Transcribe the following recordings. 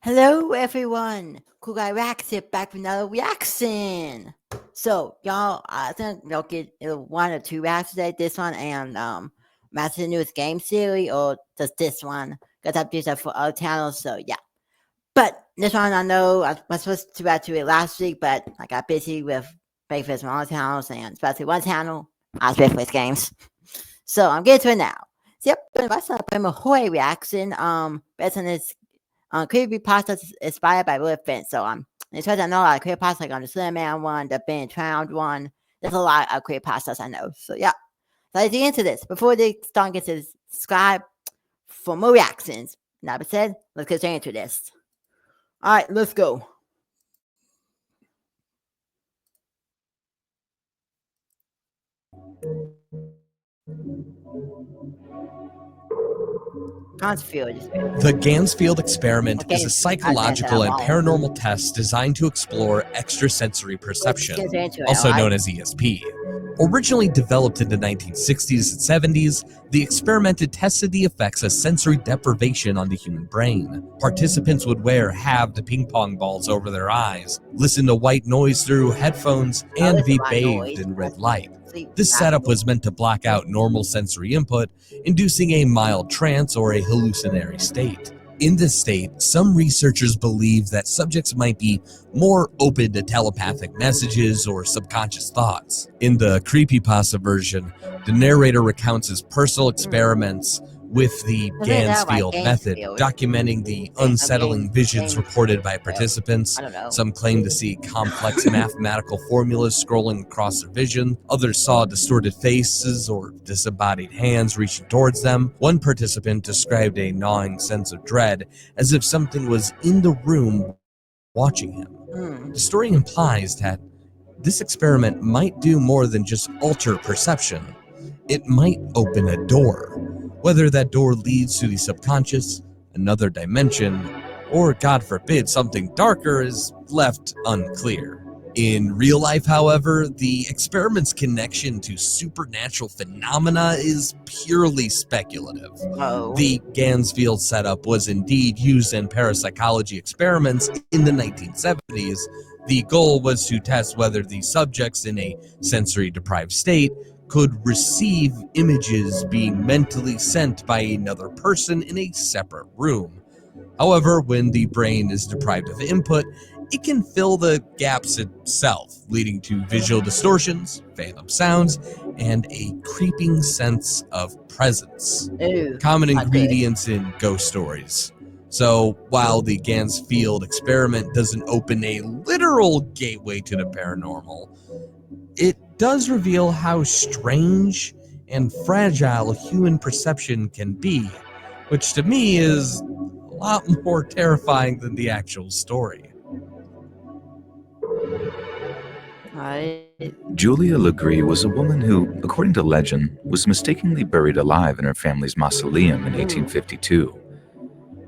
Hello, everyone. Cool Guy Reacts back with another reaction. So, y'all, I think y'all get one or two reacts today. This one and Master Newest Game Series, or just this one. Because I've used that for other channels, so yeah. But this one, I know I was supposed to react to it last week, but I got busy with breakfast on other channels, and especially one channel, I was breakfast games. So I'm getting to it now. So, yep, I started playing Mahoy reaction. Based on this creepy pasta is inspired by real events. So as far as I know, a lot of creepy pasta like on the Slim Man one, the Ben Drowned one. There's a lot of creepy pastas I know. So yeah. So let's get into this. Before they start, get to subscribe for more reactions. That being said, let's get straight into this. All right, let's go. The Gansfield experiment is a psychological and paranormal test designed to explore extrasensory perception, also known as ESP. Originally developed in the 1960s and 70s, the experiment tested the effects of sensory deprivation on the human brain. Participants would wear halved ping pong balls over their eyes, listen to white noise through headphones, and be bathed in red light. This setup was meant to block out normal sensory input, inducing a mild trance or a hallucinatory state. In this state, some researchers believe that subjects might be more open to telepathic messages or subconscious thoughts. In the creepypasta version, the narrator recounts his personal experiments with the Gansfield method, documenting the unsettling visions reported by participants. Some claim to see complex mathematical formulas scrolling across their vision. Others saw distorted faces or disembodied hands reaching towards them. One participant described a gnawing sense of dread, as if something was in the room watching him. The story implies that this experiment might do more than just alter perception. It might open a door. Whether that door leads to the subconscious, another dimension, or God forbid something darker is left unclear. In real life, however, the experiment's connection to supernatural phenomena is purely speculative. The Gansfield setup was indeed used in parapsychology experiments in the 1970s. The goal was to test whether the subjects in a sensory-deprived state could receive images being mentally sent by another person in a separate room. However, when the brain is deprived of input, it can fill the gaps itself, leading to visual distortions, phantom sounds, and a creeping sense of presence. Common ingredients in ghost stories. So while the Gansfield experiment doesn't open a literal gateway to the paranormal, it does reveal how strange and fragile human perception can be, which to me is a lot more terrifying than the actual story. Julia Legree was a woman who, according to legend, was mistakenly buried alive in her family's mausoleum in 1852.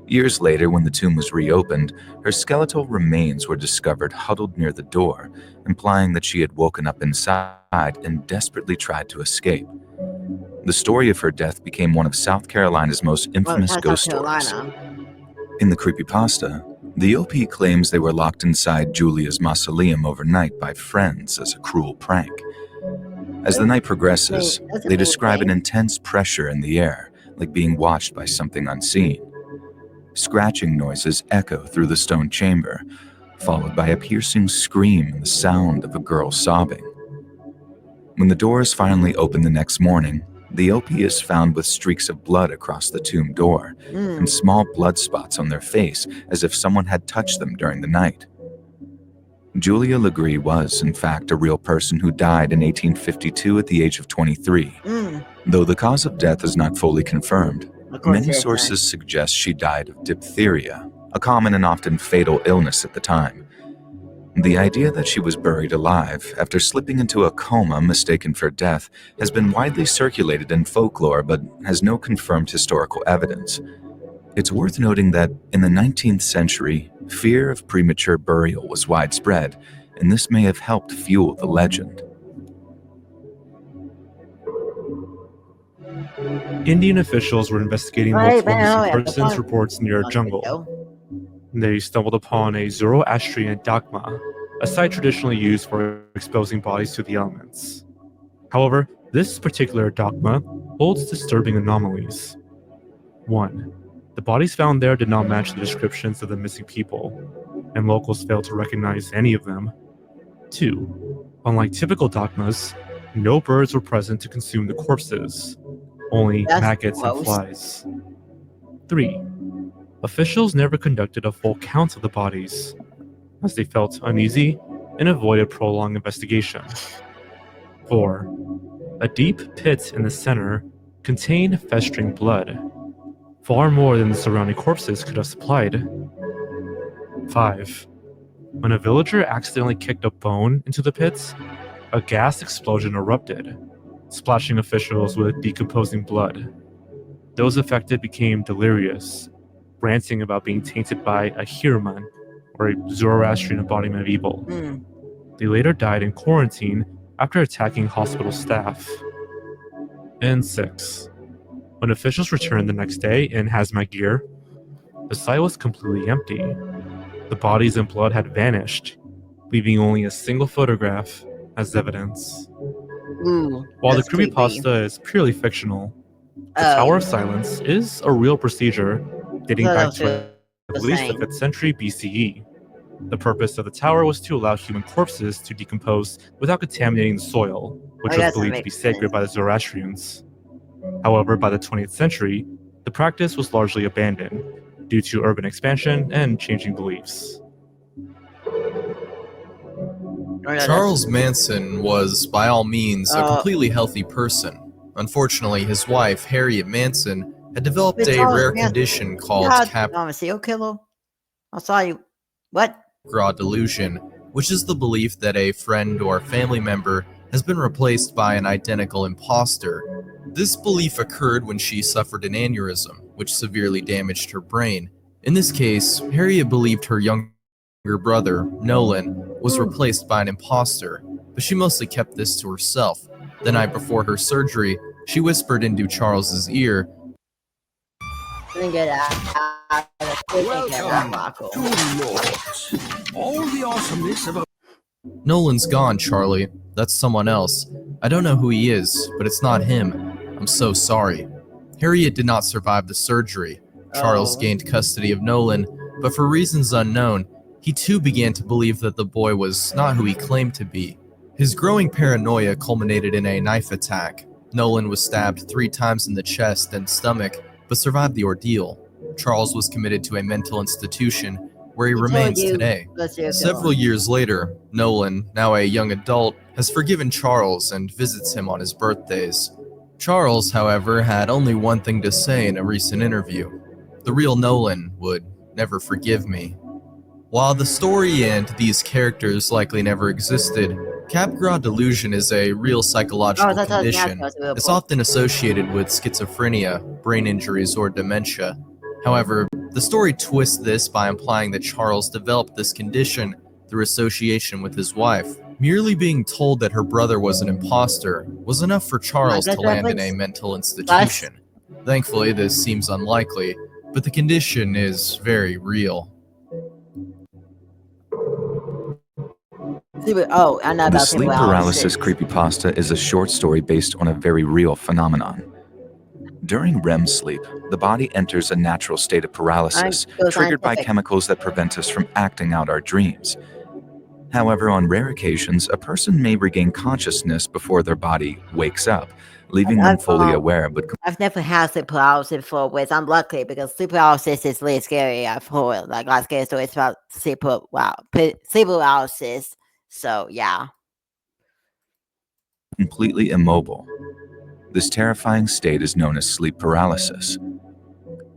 Years later, when the tomb was reopened, her skeletal remains were discovered huddled near the door, implying that she had woken up inside and desperately tried to escape. The story of her death became one of South Carolina's most infamous ghost stories. In the creepypasta, the OP claims they were locked inside Julia's mausoleum overnight by friends as a cruel prank. As the night progresses, they describe an intense pressure in the air, like being watched by something unseen. Scratching noises echo through the stone chamber, followed by a piercing scream and the sound of a girl sobbing. When the doors finally open the next morning, the OP is found with streaks of blood across the tomb door and small blood spots on their face as if someone had touched them during the night. Julia Legree was, in fact, a real person who died in 1852 at the age of 23. Though the cause of death is not fully confirmed, many sources suggest she died of diphtheria, a common and often fatal illness at the time. The idea that she was buried alive after slipping into a coma mistaken for death has been widely circulated in folklore but has no confirmed historical evidence. It's worth noting that in the 19th century, fear of premature burial was widespread, and this may have helped fuel the legend. Indian officials were investigating multiple missing persons reports near a jungle. They stumbled upon a Zoroastrian dogma, a site traditionally used for exposing bodies to the elements. However, this particular dogma holds disturbing anomalies. 1. The bodies found there did not match the descriptions of the missing people, and locals failed to recognize any of them. 2. Unlike typical dogmas, no birds were present to consume the corpses, only That's maggots and gross. flies. 3. Officials never conducted a full count of the bodies, as they felt uneasy and avoided prolonged investigation. 4. A deep pit in the center contained festering blood, far more than the surrounding corpses could have supplied. 5. When a villager accidentally kicked a bone into the pits, a gas explosion erupted, splashing officials with decomposing blood. Those affected became delirious, ranting about being tainted by a Hiraman, or a Zoroastrian embodiment of evil. They later died in quarantine after attacking hospital staff. And 6. When officials returned the next day in hazmat gear, the site was completely empty. The bodies and blood had vanished, leaving only a single photograph as evidence. While the creepypasta is purely fictional, the Tower of Silence is a real procedure dating back to at least the 5th century BCE. The purpose of the tower was to allow human corpses to decompose without contaminating the soil, which was believed to be sacred by the Zoroastrians. However, by the 20th century, the practice was largely abandoned due to urban expansion and changing beliefs. Charles Manson was, by all means, a completely healthy person. Unfortunately, his wife, Harriet Manson, had developed a rare condition called killer. I saw you. What? Gras delusion, which is the belief that a friend or family member has been replaced by an identical imposter. This belief occurred when she suffered an aneurysm, which severely damaged her brain. In this case, Harriet believed her younger brother, Nolan, was replaced by an imposter, but she mostly kept this to herself. The night before her surgery, she whispered into Charles's ear, "Welcome to Lords. All the awesomeness of a..." "Nolan's gone, Charlie. That's someone else. I don't know who he is, but it's not him. I'm so sorry." Harriet did not survive the surgery. Charles gained custody of Nolan, but for reasons unknown, he too began to believe that the boy was not who he claimed to be. His growing paranoia culminated in a knife attack. Nolan was stabbed 3 times in the chest and stomach, but survived the ordeal. Charles was committed to a mental institution where he remains today. Several years later, Nolan, now a young adult, has forgiven Charles and visits him on his birthdays. Charles, however, had only one thing to say in a recent interview: "The real Nolan would never forgive me." While the story and these characters likely never existed, Capgras delusion is a real psychological condition. It's often associated with schizophrenia, brain injuries, or dementia. However, the story twists this by implying that Charles developed this condition through association with his wife. Merely being told that her brother was an imposter was enough for Charles to land in a mental institution. Thankfully, this seems unlikely, but the condition is very real. The sleep paralysis creepypasta is a short story based on a very real phenomenon. During REM sleep, the body enters a natural state of paralysis, triggered by chemicals that prevent us from acting out our dreams. However, on rare occasions, a person may regain consciousness before their body wakes up, leaving them fully aware. But I've never had sleep paralysis before, which I'm lucky because sleep paralysis is really scary. I've heard like a lot of scary stories about sleep paralysis. So yeah. Completely immobile. This terrifying state is known as sleep paralysis.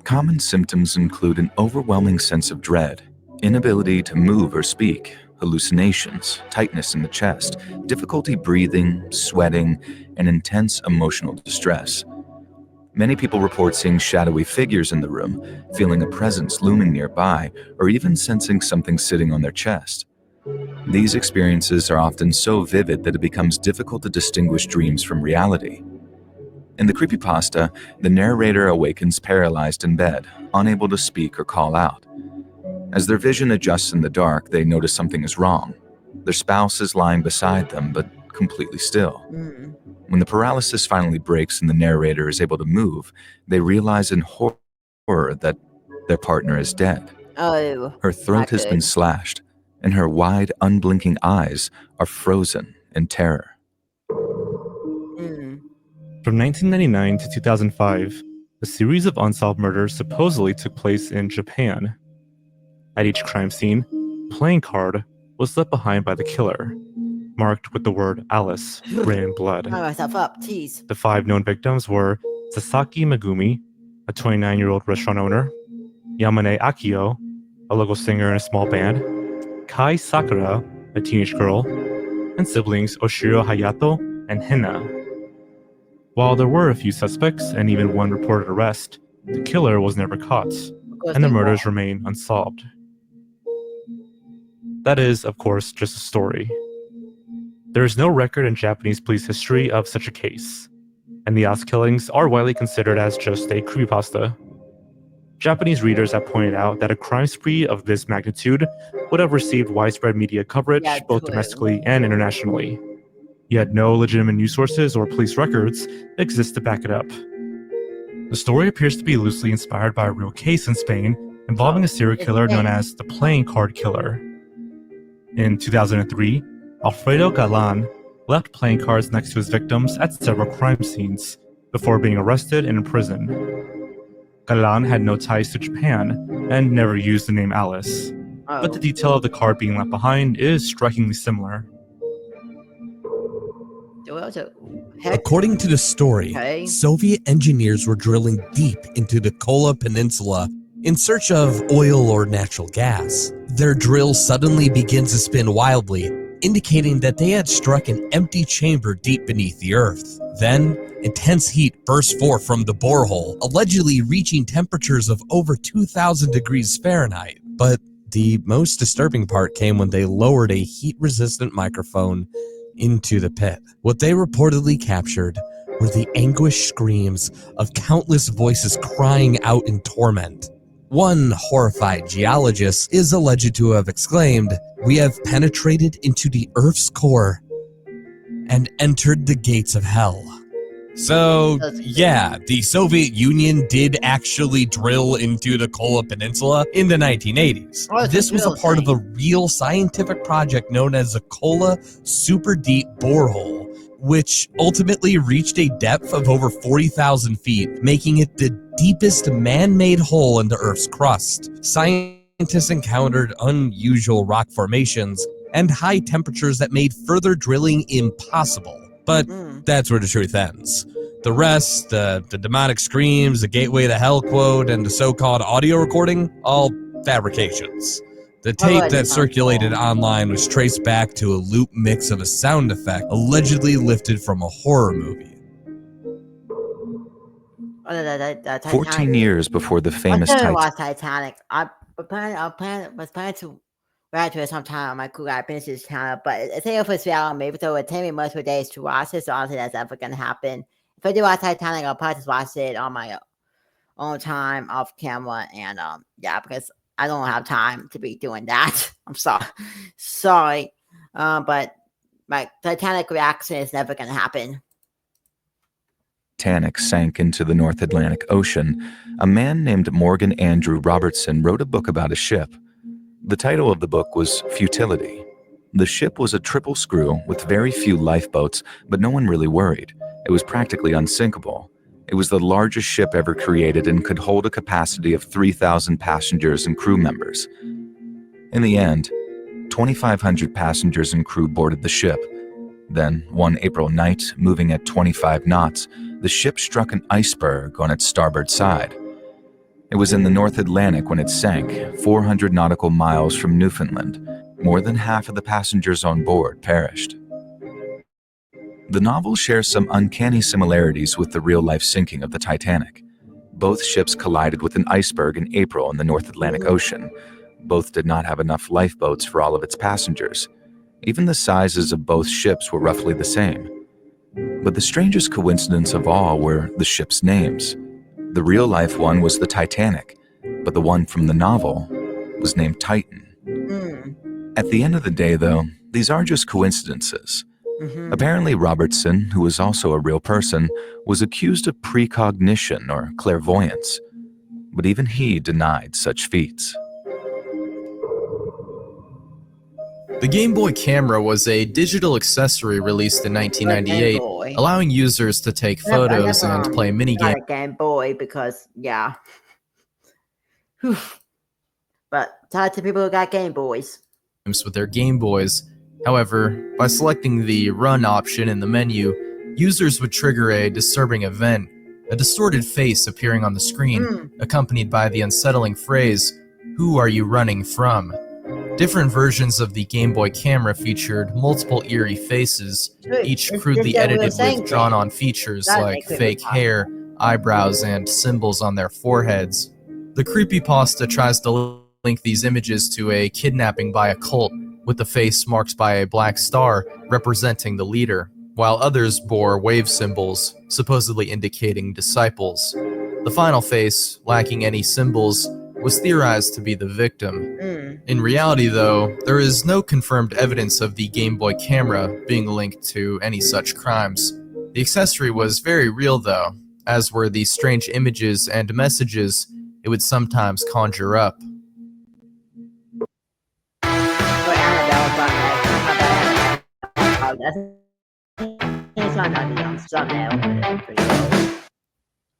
Common symptoms include an overwhelming sense of dread, inability to move or speak, hallucinations, tightness in the chest, difficulty breathing, sweating, and intense emotional distress. Many people report seeing shadowy figures in the room, feeling a presence looming nearby, or even sensing something sitting on their chest. These experiences are often so vivid that it becomes difficult to distinguish dreams from reality. In the creepypasta, the narrator awakens paralyzed in bed, unable to speak or call out. As their vision adjusts in the dark, they notice something is wrong. Their spouse is lying beside them, but completely still. When the paralysis finally breaks and the narrator is able to move, they realize in horror that their partner is dead. Oh, her throat has been slashed, and her wide, unblinking eyes are frozen in terror. From 1999 to 2005, a series of unsolved murders supposedly took place in Japan. At each crime scene, a playing card was left behind by the killer, marked with the word Alice written in blood. myself up, tease. The 5 known victims were Sasaki Megumi, a 29-year-old restaurant owner, Yamane Akio, a local singer in a small band, Kai Sakura, a teenage girl, and siblings Oshiro Hayato and Hina. While there were a few suspects and even one reported arrest, the killer was never caught, and the murders remain unsolved. That is, of course, just a story. There is no record in Japanese police history of such a case, and the Oz killings are widely considered as just a creepypasta. Japanese readers have pointed out that a crime spree of this magnitude would have received widespread media coverage both domestically and internationally. Yet no legitimate news sources or police records exist to back it up. The story appears to be loosely inspired by a real case in Spain involving a serial killer known as the Playing Card Killer. In 2003, Alfredo Galan left playing cards next to his victims at several crime scenes before being arrested and imprisoned. Galan had no ties to Japan and never used the name Alice, but the detail of the card being left behind is strikingly similar. According to the story, Soviet engineers were drilling deep into the Kola Peninsula in search of oil or natural gas. Their drill suddenly begins to spin wildly, indicating that they had struck an empty chamber deep beneath the earth. Then, intense heat burst forth from the borehole, allegedly reaching temperatures of over 2,000 degrees Fahrenheit. But the most disturbing part came when they lowered a heat-resistant microphone into the pit. What they reportedly captured were the anguished screams of countless voices crying out in torment. One horrified geologist is alleged to have exclaimed, "We have penetrated into the Earth's core and entered the gates of hell." So, yeah, the Soviet Union did actually drill into the Kola Peninsula in the 1980s. This was a part of a real scientific project known as the Kola Super Deep Borehole, which ultimately reached a depth of over 40,000 feet, making it the deepest man-made hole in the Earth's crust. Scientists encountered unusual rock formations and high temperatures that made further drilling impossible. But that's where the truth ends. The rest, the demonic screams, the gateway to hell quote, and the so-called audio recording, all fabrications. The tape that circulated online was traced back to a loop mix of a sound effect allegedly lifted from a horror movie. 14 years before the famous Titanic. I was planning to write to it sometime on my Cool Guy Benches channel, but it's a for sale. Maybe so it would take me multiple days to watch it, so I don't think that's ever going to happen. If I do watch Titanic, I'll probably just watch it on my own time, off camera, and yeah, because I don't have time to be doing that. I'm sorry, but my Titanic reaction is never going to happen. Titanic sank into the North Atlantic Ocean, a man named Morgan Andrew Robertson wrote a book about a ship. The title of the book was Futility. The ship was a triple screw with very few lifeboats, but no one really worried. It was practically unsinkable. It was the largest ship ever created and could hold a capacity of 3,000 passengers and crew members. In the end, 2,500 passengers and crew boarded the ship. Then, one April night, moving at 25 knots, the ship struck an iceberg on its starboard side. It was in the North Atlantic when it sank, 400 nautical miles from Newfoundland. More than half of the passengers on board perished. The novel shares some uncanny similarities with the real-life sinking of the Titanic. Both ships collided with an iceberg in April in the North Atlantic Ocean. Both did not have enough lifeboats for all of its passengers. Even the sizes of both ships were roughly the same. But the strangest coincidence of all were the ships' names. The real-life one was the Titanic, but the one from the novel was named Titan. At the end of the day, though, these are just coincidences. Apparently, Robertson, who was also a real person, was accused of precognition or clairvoyance, but even he denied such feats. The Game Boy camera was a digital accessory released in 1998, allowing users to take photos and play minigames. Not a Game Boy because, yeah. But talk to people who got Game Boys. With their Game Boys. However, by selecting the Run option in the menu, users would trigger a disturbing event, a distorted face appearing on the screen, accompanied by the unsettling phrase, "Who are you running from?" Different versions of the Game Boy camera featured multiple eerie faces, each crudely edited with drawn-on features like fake hair, eyebrows, and symbols on their foreheads. The creepypasta tries to link these images to a kidnapping by a cult, with the face marked by a black star representing the leader, while others bore wave symbols, supposedly indicating disciples. The final face, lacking any symbols, was theorized to be the victim. In reality, though, there is no confirmed evidence of the Game Boy camera being linked to any such crimes. The accessory was very real, though, as were the strange images and messages it would sometimes conjure up.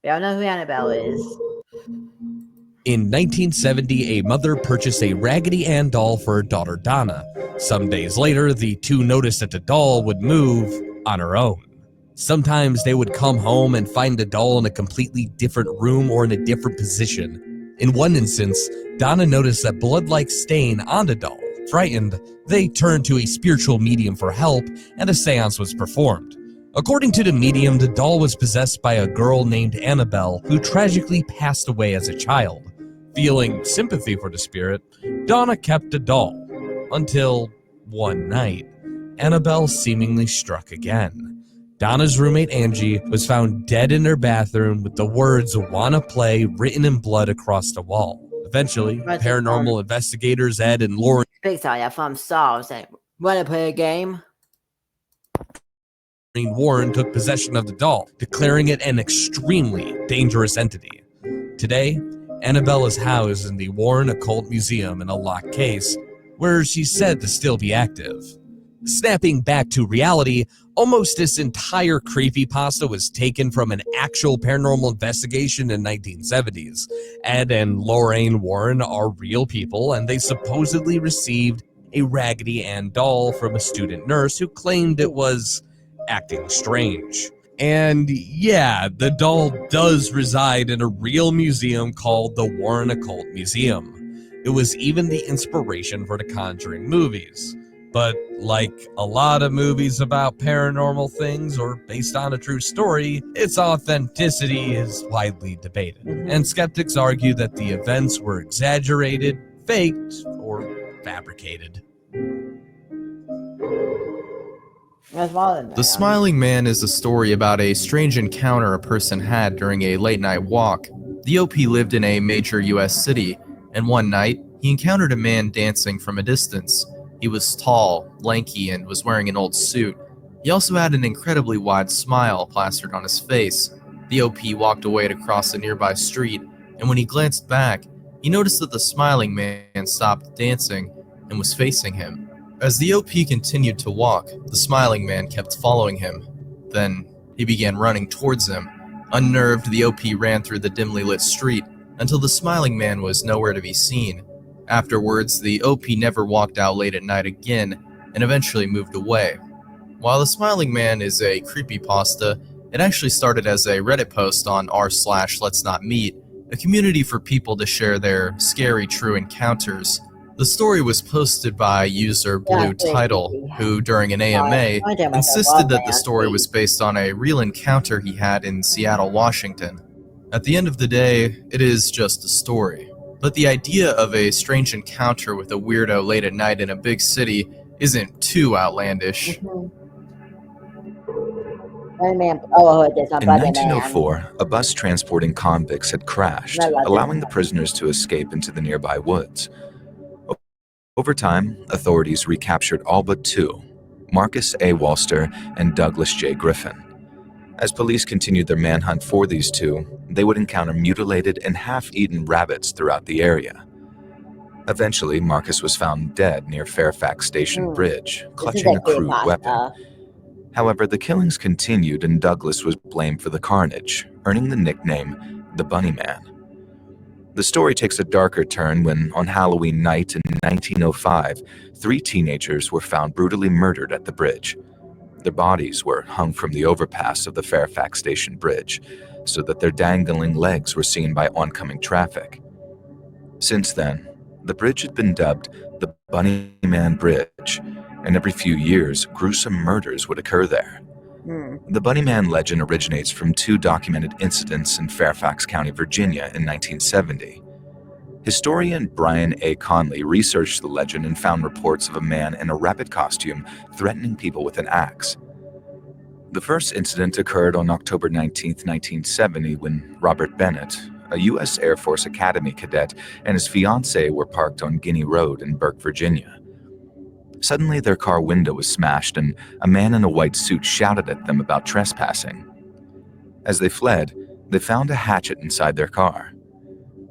Y'all know who Annabelle is. In 1970, a mother purchased a Raggedy Ann doll for her daughter Donna. Some days later, the two noticed that the doll would move on her own. Sometimes they would come home and find the doll in a completely different room or in a different position. In one instance, Donna noticed a blood-like stain on the doll. Frightened, they turned to a spiritual medium for help, and a seance was performed. According to the medium, the doll was possessed by a girl named Annabelle, who tragically passed away as a child. Feeling sympathy for the spirit, Donna kept the doll, until one night, Annabelle seemingly struck again. Donna's roommate Angie was found dead in her bathroom with the words "Wanna play" written in blood across the wall. Eventually, paranormal investigators Ed and Lauren from Star saying, "Wanna play a game?" Warren took possession of the doll, declaring it an extremely dangerous entity. Today, Annabelle is housed in the Warren Occult Museum in a locked case, where she's said to still be active. Snapping back to reality, almost this entire creepypasta was taken from an actual paranormal investigation in the 1970s. Ed and Lorraine Warren are real people, and they supposedly received a Raggedy Ann doll from a student nurse who claimed it was acting strange. And yeah, the doll does reside in a real museum called the Warren Occult Museum. It was even the inspiration for the Conjuring movies. But like a lot of movies about paranormal things or based on a true story, its authenticity is widely debated. And skeptics argue that the events were exaggerated, faked, or fabricated. The Smiling Man is a story about a strange encounter a person had during a late-night walk. The OP lived in a major US city, and one night, he encountered a man dancing from a distance. He was tall, lanky, and was wearing an old suit. He also had an incredibly wide smile plastered on his face. The OP walked away to cross a nearby street, and when he glanced back, he noticed that the Smiling Man stopped dancing and was facing him. As the OP continued to walk, the Smiling Man kept following him. Then, he began running towards him. Unnerved, the OP ran through the dimly lit street until the Smiling Man was nowhere to be seen. Afterwards, the OP never walked out late at night again and eventually moved away. While the Smiling Man is a creepypasta, it actually started as a Reddit post on r/letsnotmeet, a community for people to share their scary true encounters. The story was posted by user Blue Title, who during an AMA insisted that the story was based on a real encounter he had in Seattle, Washington. At the end of the day, it is just a story. But the idea of a strange encounter with a weirdo late at night in a big city isn't too outlandish. In 1904, a bus transporting convicts had crashed, allowing the prisoners to escape into the nearby woods. Over time, authorities recaptured all but two, Marcus A. Walster and Douglas J. Griffin. As police continued their manhunt for these two, they would encounter mutilated and half-eaten rabbits throughout the area. Eventually, Marcus was found dead near Fairfax Station Bridge, clutching a crude weapon. However, the killings continued and Douglas was blamed for the carnage, earning the nickname the Bunny Man. The story takes a darker turn when, on Halloween night in 1905, 3 teenagers were found brutally murdered at the bridge. Their bodies were hung from the overpass of the Fairfax Station Bridge, so that their dangling legs were seen by oncoming traffic. Since then, the bridge had been dubbed the Bunny Man Bridge, and every few years, gruesome murders would occur there. The Bunny Man legend originates from 2 documented incidents in Fairfax County, Virginia in 1970. Historian Brian A. Conley researched the legend and found reports of a man in a rabbit costume threatening people with an axe. The first incident occurred on October 19, 1970, when Robert Bennett, a U.S. Air Force Academy cadet, and his fiancée were parked on Guinea Road in Burke, Virginia. Suddenly, their car window was smashed, and a man in a white suit shouted at them about trespassing. As they fled, they found a hatchet inside their car.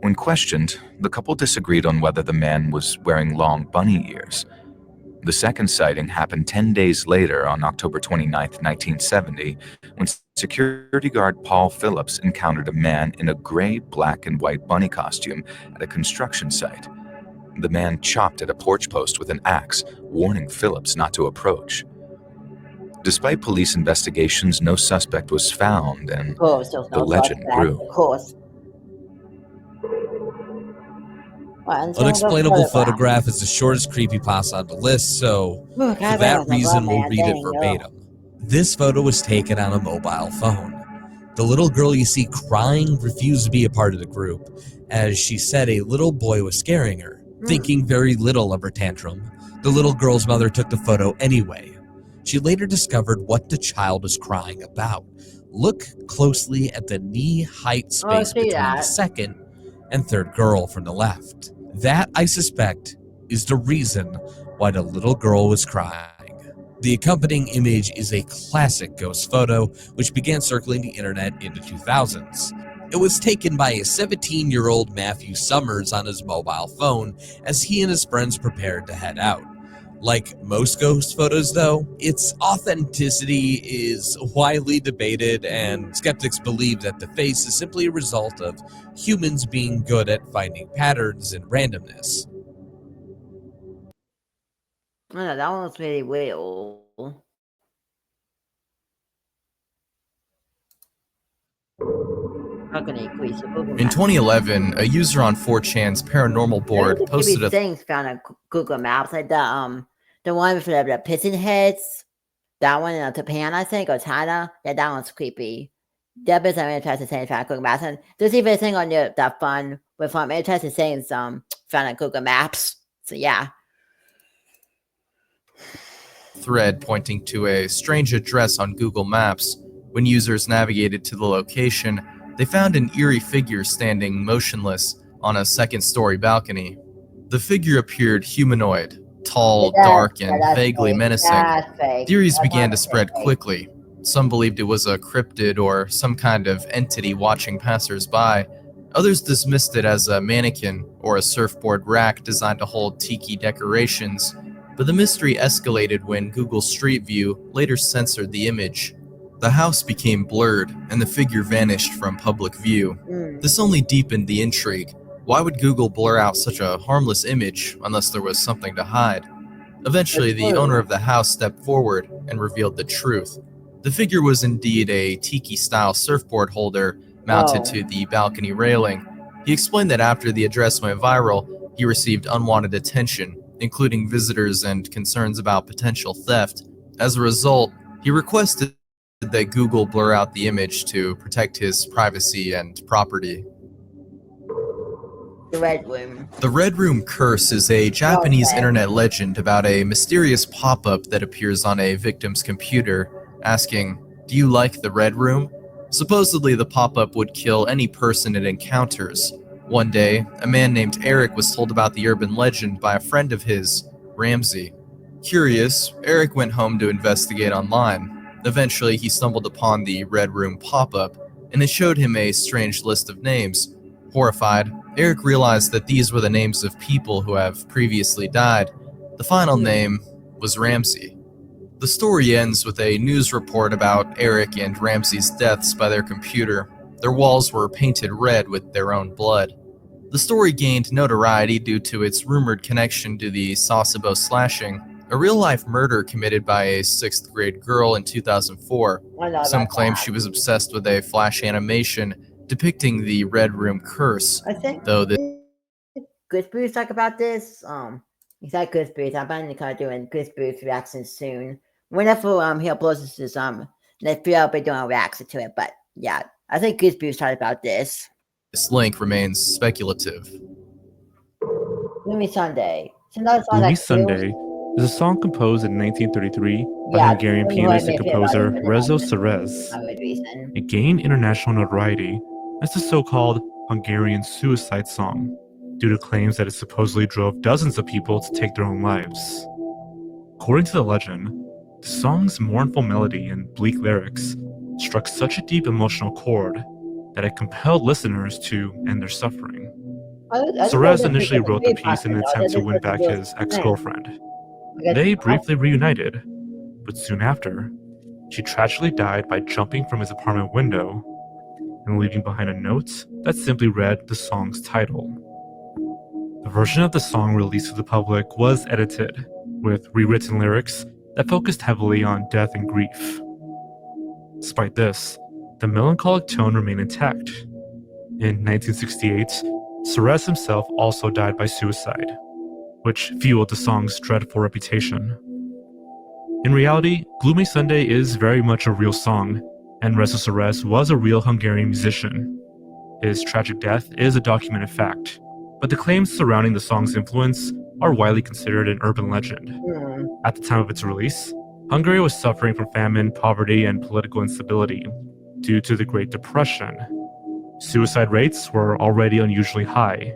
When questioned, the couple disagreed on whether the man was wearing long bunny ears. The second sighting happened 10 days later on October 29, 1970, when security guard Paul Phillips encountered a man in a gray, black, and white bunny costume at a construction site. The man chopped at a porch post with an axe, warning Phillips not to approach. Despite police investigations, no suspect was found, and the legend grew. Of course. Unexplainable photograph is the shortest creepypasta on the list, so for that reason, we'll read it verbatim. This photo was taken on a mobile phone. The little girl you see crying refused to be a part of the group, as she said a little boy was scaring her. Thinking very little of her tantrum, the little girl's mother took the photo anyway. She later discovered what the child was crying about. Look closely at the knee-height space between the second and third girl from the left. That, I suspect, is the reason why the little girl was crying. The accompanying image is a classic ghost photo, which began circling the internet in the 2000s. It was taken by a 17-year-old Matthew Summers on his mobile phone as he and his friends prepared to head out. Like most ghost photos, though, its authenticity is widely debated, and skeptics believe that the face is simply a result of humans being good at finding patterns and randomness. No, that one was really real. In 2011, a user on 4chan's paranormal board posted a things found on Google Maps, like the one with the piston heads. That one in Japan, I think, or China. Yeah, that one's creepy. That is some interesting things found on Google Maps. And there's even a thing on there that fun with interesting things found on Google Maps. So yeah. Thread pointing to a strange address on Google Maps. When users navigated to the location, they found an eerie figure standing motionless on a second-story balcony. The figure appeared humanoid, tall, dark, and vaguely menacing. Theories began to spread quickly. Some believed it was a cryptid or some kind of entity watching passers-by. Others dismissed it as a mannequin or a surfboard rack designed to hold tiki decorations. But the mystery escalated when Google Street View later censored the image. The house became blurred, and the figure vanished from public view. This only deepened the intrigue. Why would Google blur out such a harmless image unless there was something to hide? Eventually, the owner of the house stepped forward and revealed the truth. The figure was indeed a tiki-style surfboard holder mounted to the balcony railing. He explained that after the address went viral, he received unwanted attention, including visitors and concerns about potential theft. As a result, he requested that Google blur out the image to protect his privacy and property. The Red Room. The Red Room curse is a Japanese internet legend about a mysterious pop-up that appears on a victim's computer, asking, "Do you like the Red Room?" Supposedly, the pop-up would kill any person it encounters. One day, a man named Eric was told about the urban legend by a friend of his, Ramsey. Curious, Eric went home to investigate online. Eventually, he stumbled upon the Red Room pop-up, and it showed him a strange list of names. Horrified, Eric realized that these were the names of people who have previously died. The final name was Ramsey. The story ends with a news report about Eric and Ramsey's deaths by their computer. Their walls were painted red with their own blood. The story gained notoriety due to its rumored connection to the Sasebo slashing, a real-life murder committed by a 6th grade girl in 2004. Some claim she was obsessed with a flash animation depicting the Red Room curse, I think though this Good Bruce talk about this. He's like Good Bruce. I'm planning to kind of doing Good Bruce reactions soon. Whenever he uploads this next video, I'll be doing a reaction to it. But yeah, I think Good Bruce talked about this. This link remains speculative. Gloomy Sunday. It's another song Gloomy that Sunday is a song composed in 1933 by Hungarian pianist and composer Rezo Serez. It gained international notoriety as the so-called Hungarian suicide song due to claims that it supposedly drove dozens of people to take their own lives. According to the legend, the song's mournful melody and bleak lyrics struck such a deep emotional chord that it compelled listeners to end their suffering. Serez initially wrote the piece in an attempt to win back his ex-girlfriend. They briefly reunited, but soon after, she tragically died by jumping from his apartment window and leaving behind a note that simply read the song's title. The version of the song released to the public was edited, with rewritten lyrics that focused heavily on death and grief. Despite this, the melancholic tone remained intact. In 1968, Serez himself also died by suicide, which fueled the song's dreadful reputation. In reality, Gloomy Sunday is very much a real song, and Rezo Serez was a real Hungarian musician. His tragic death is a documented fact, but the claims surrounding the song's influence are widely considered an urban legend. At the time of its release, Hungary was suffering from famine, poverty, and political instability due to the Great Depression. Suicide rates were already unusually high.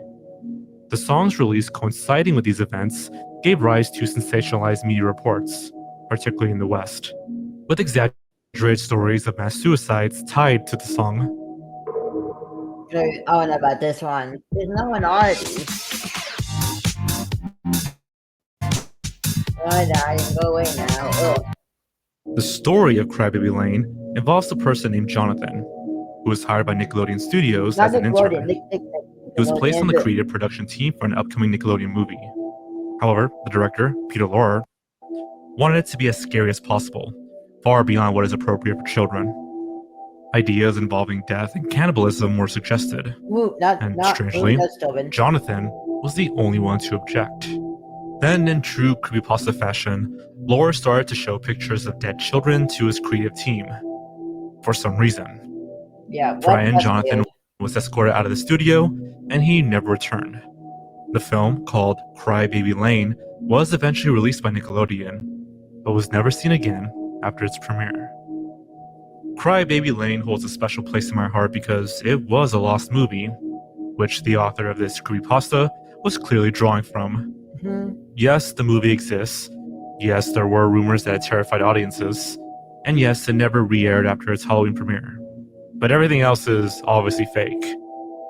The song's release coinciding with these events gave rise to sensationalized media reports, particularly in the West, with exaggerated stories of mass suicides tied to the song. I don't know about this one. There's no minority. I can go away now. Ugh. The story of Crybaby Lane involves a person named Jonathan, who was hired by Nickelodeon Studios as an intern. He was placed on the creative production team for an upcoming Nickelodeon movie. However, the director, Peter Lorre, wanted it to be as scary as possible, far beyond what is appropriate for children. Ideas involving death and cannibalism were suggested, and strangely, Jonathan was the only one to object. Then, in true creepypasta fashion, Lorre started to show pictures of dead children to his creative team. For some reason. Brian Jonathan was escorted out of the studio, and he never returned. The film, called Cry Baby Lane, was eventually released by Nickelodeon, but was never seen again after its premiere. Cry Baby Lane holds a special place in my heart because it was a lost movie, which the author of this creepypasta was clearly drawing from. Yes, the movie exists. Yes, there were rumors that it terrified audiences. And yes, it never re-aired after its Halloween premiere. But everything else is obviously fake.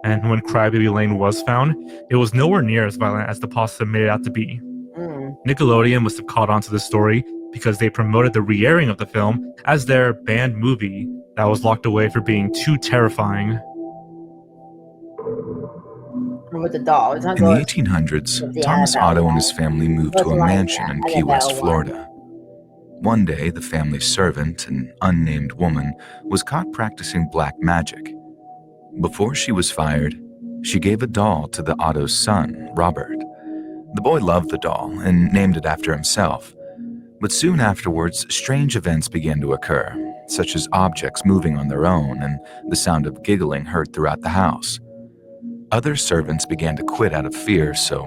And when Crybaby Lane was found, it was nowhere near as violent as the pasta made it out to be. Nickelodeon must have caught on to this story because they promoted the re-airing of the film as their banned movie that was locked away for being too terrifying. With the doll. In the 1800s, Thomas Otto and his family moved to a mansion in Key West, Florida. One day, the family's servant, an unnamed woman, was caught practicing black magic. Before she was fired, she gave a doll to the Otto's son, Robert. The boy loved the doll and named it after himself. But soon afterwards, strange events began to occur, such as objects moving on their own and the sound of giggling heard throughout the house. Other servants began to quit out of fear, so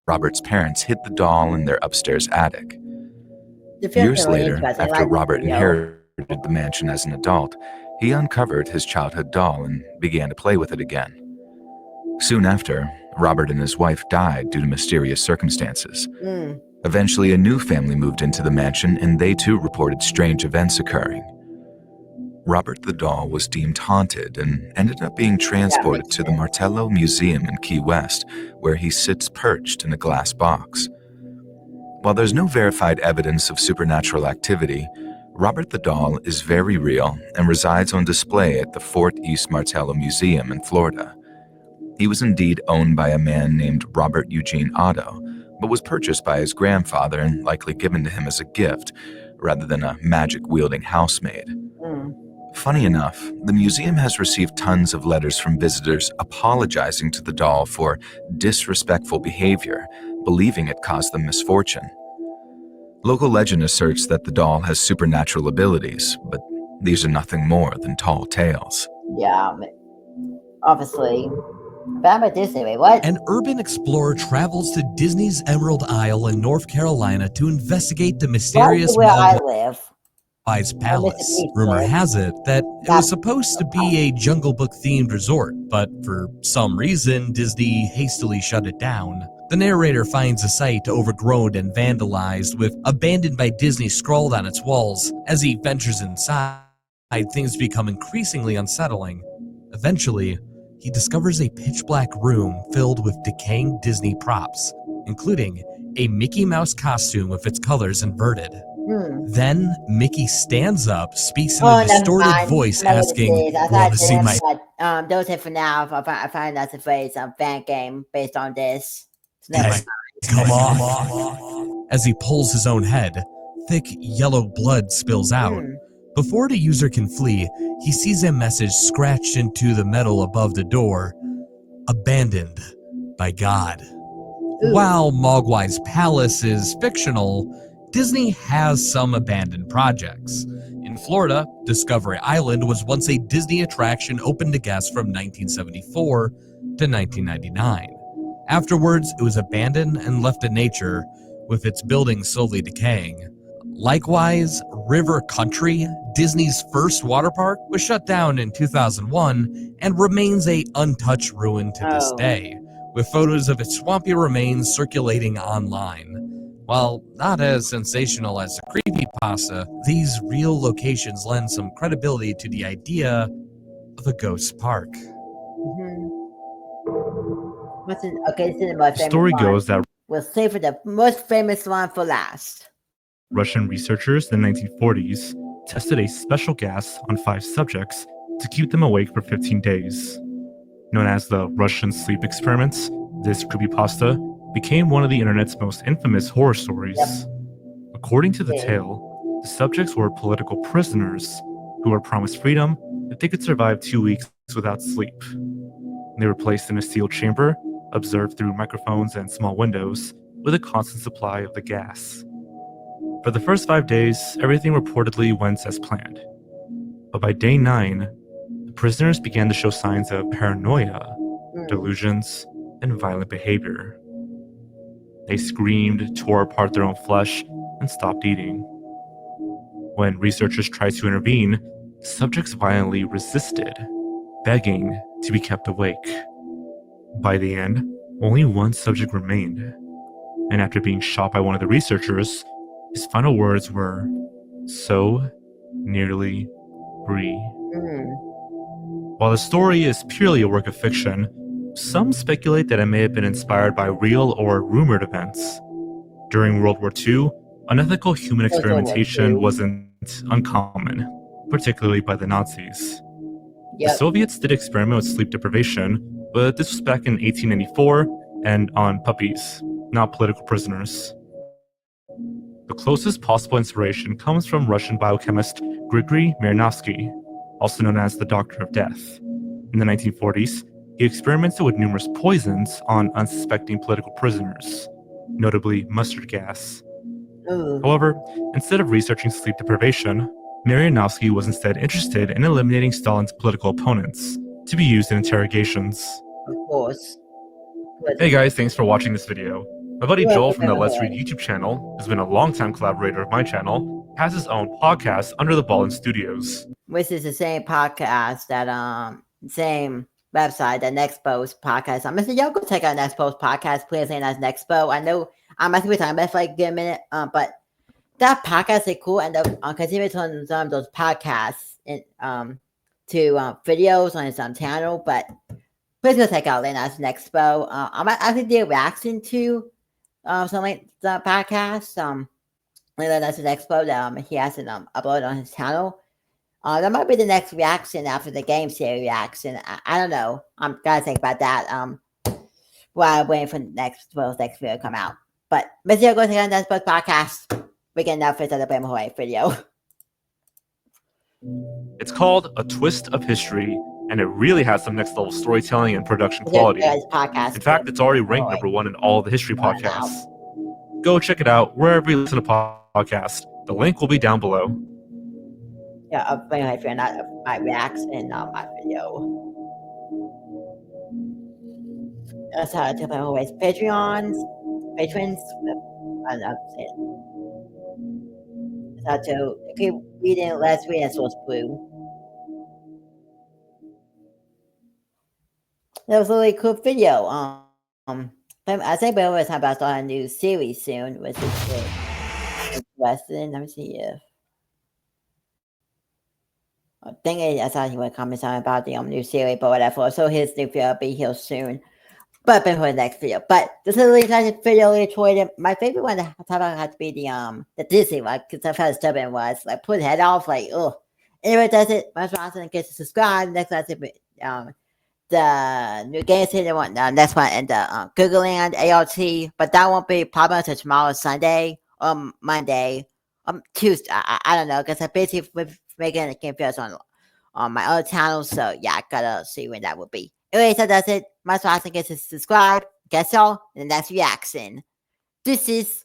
Robert's parents hid the doll in their upstairs attic. Years later, after Robert inherited the mansion as an adult, he uncovered his childhood doll and began to play with it again. Soon after, Robert and his wife died due to mysterious circumstances. Mm. Eventually, a new family moved into the mansion, and they too reported strange events occurring. Robert the doll was deemed haunted and ended up being transported to the Martello Museum in Key West, where he sits perched in a glass box. While there's no verified evidence of supernatural activity, Robert the doll is very real and resides on display at the Fort East Martello Museum in Florida. He was indeed owned by a man named Robert Eugene Otto, but was purchased by his grandfather and likely given to him as a gift, rather than a magic-wielding housemaid. Mm. Funny enough, the museum has received tons of letters from visitors apologizing to the doll for disrespectful behavior, believing it caused them misfortune. Local legend asserts that the doll has supernatural abilities, but these are nothing more than tall tales. Yeah, obviously. But I'm at Disney. Wait, what? An urban explorer travels to Disney's Emerald Isle in North Carolina to investigate the mysterious where I Mogwai's live. Palace. Rumor has it that it was supposed to be a Jungle Book themed resort, but for some reason, Disney hastily shut it down. The narrator finds a site overgrown and vandalized, with "abandoned by Disney" scrawled on its walls. As he ventures inside, things become increasingly unsettling. Eventually, he discovers a pitch-black room filled with decaying Disney props, including a Mickey Mouse costume with its colors inverted. Then Mickey stands up, speaks in a distorted voice, asking, "Want to see my..." Those it for now. I find that's a phrase, fan game based on this. Hey, come on. As he pulls his own head, thick yellow blood spills out. Before the user can flee, he sees a message scratched into the metal above the door: "Abandoned by God." While Mogwai's Palace is fictional, Disney has some abandoned projects. In Florida, Discovery Island was once a Disney attraction open to guests from 1974 to 1999. Afterwards, it was abandoned and left to nature, with its buildings slowly decaying. Likewise, River Country, Disney's first water park, was shut down in 2001 and remains a untouched ruin to this day, with photos of its swampy remains circulating online. While not as sensational as the creepypasta, these real locations lend some credibility to the idea of a ghost park. The story goes that we'll save for the most famous one for last. Russian researchers in the 1940s tested a special gas on 5 subjects to keep them awake for 15 days. Known as the Russian sleep experiments, this creepypasta became one of the internet's most infamous horror stories. According to the tale, the subjects were political prisoners who were promised freedom if they could survive 2 weeks without sleep. They were placed in a sealed chamber, observed through microphones and small windows, with a constant supply of the gas. For the first 5 days, everything reportedly went as planned. But by day 9, the prisoners began to show signs of paranoia, delusions, and violent behavior. They screamed, tore apart their own flesh, and stopped eating. When researchers tried to intervene, subjects violently resisted, begging to be kept awake. By the end, only one subject remained, and after being shot by one of the researchers, his final words were, "So nearly free." While the story is purely a work of fiction, some speculate that it may have been inspired by real or rumored events. During World War II, unethical human experimentation wasn't uncommon, particularly by the Nazis. The Soviets did experiment with sleep deprivation, but this was back in 1894 and on puppies, not political prisoners. The closest possible inspiration comes from Russian biochemist Grigory Miranovsky, also known as the Doctor of Death. In the 1940s, he experimented with numerous poisons on unsuspecting political prisoners, notably mustard gas. However, instead of researching sleep deprivation, Miranovsky was instead interested in eliminating Stalin's political opponents to be used in interrogations. Of course. Hey guys, thanks for watching this video. My buddy Joel from the Let's Read YouTube channel, who's been a longtime collaborator of my channel, has his own podcast, Under the Ballin Studios. Which is the same podcast that same website, the Nexpo's podcast. I'm gonna say y'all go check out Nexpo's podcast, please. And that's Nexpo. I know I'm talking about it for like a good minute, but that podcast is cool, and continue to turn some of those podcasts to videos on his channel. But please go check out Lena's Nexpo. I'm actually did a reaction to some like the podcast. Lena's Nexpo that he hasn't uploaded on his channel. That might be the next reaction after the game series reaction. I don't know. I'm gotta think about that. While I'm waiting for the next video to come out. But Mr. Go to the next podcast. We can now fit the Blame Hawaii video. It's called A Twist of History, and it really has some next level storytelling and production quality. In fact, it's already ranked #1 in all the history podcasts. Go check it out wherever you listen to podcasts. The link will be down below. Yeah, I'll bring my friend out of my reaction in my video. That's how I tell my always patrons. I don't know. That's how to keep reading last week and source blue. That was a really cool video. I think we're talking about starting a new series soon, which is interesting. Let me see if. Thing is, I thought he would comment something about the new series, but whatever. So his new video will be here soon. But before the next video. But this is a really nice video, really enjoyed it. My favorite one to talk about has to be the Disney one, because I felt stubborn was like put head off, like oh. Anyway, that's it. My sponsor get to subscribe. Next one the new game city one, next one and the Google Land ART, but that won't be probably until tomorrow, Sunday or Monday, Tuesday. I don't know, because I basically making a game videos on my other channel, so yeah, I gotta see when that will be. Anyway, so that's it. My sponsor gets to subscribe. Guess all. And the next reaction. This is